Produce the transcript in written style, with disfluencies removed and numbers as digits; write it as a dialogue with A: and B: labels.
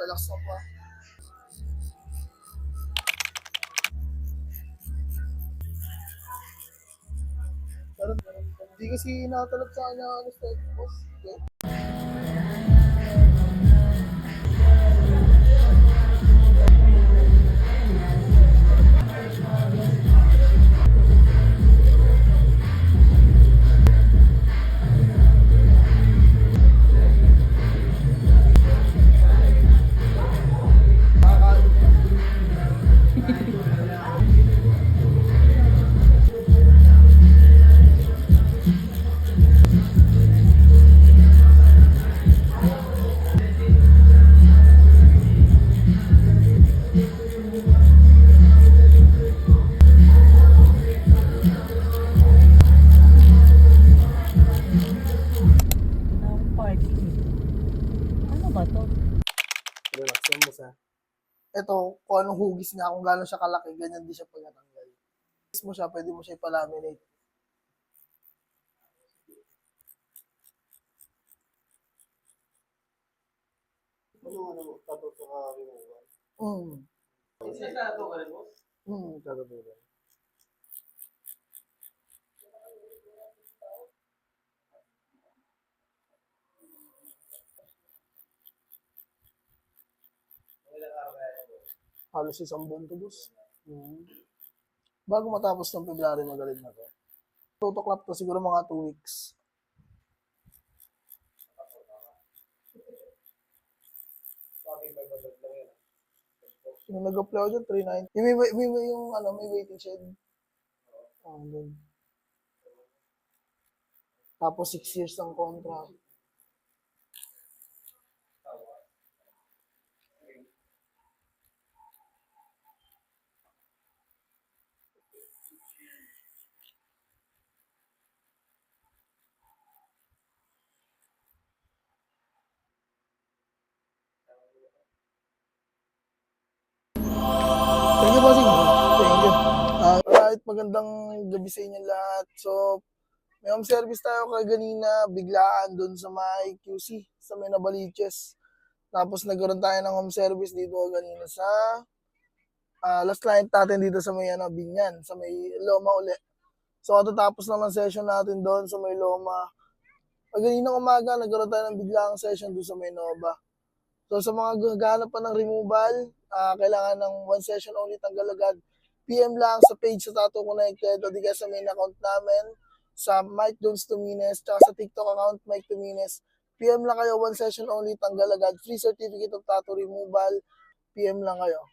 A: Relax na pa. Meron. Hindi kasi nakatalap sa kanya ano step boss. Okay.
B: Parking. Ano ba to?
A: Relax lang boss ha. Ito, kung anong hugis niya, kung gano'n siya kalaki, ganyan din siya pag natanggal. Hugis mo siya, pwede mo siya ipalaminate.
C: Tato sa removal.
A: Kasi tato ka rin, boss? Tato rin. Halos isang buwan to, boss. Bago matapos ng February, magaling na to. Tutuklap to siguro mga 2 weeks. Yung nag-apply ako dyan, 390. May waiting shed. Doon. Tapos 6 years ng contract. Thank you, bossing. Thank you. Alright, magandang gabi sa inyo lahat. So, may home service tayo kanina, biglaan doon sa may QC, sa may Nabaliches. Tapos nagkaroon tayo ng home service dito kanina sa last client natin dito sa may Binyan, sa may Loma uli. So, katatapos naman session natin doon sa may Loma. Kaninang umaga, nagkaroon tayo ng biglaang session doon sa may Nova. So sa mga gaghanap pa ng removal, kailangan ng 1 session only tanggal agad. PM lang sa page sa Tattoo Connected o di kaya sa main account namin sa Mike Jones Tumines tsaka sa TikTok account Mike Tumines. PM lang kayo, 1 session only tanggal agad. Free certificate of tattoo removal. PM lang kayo.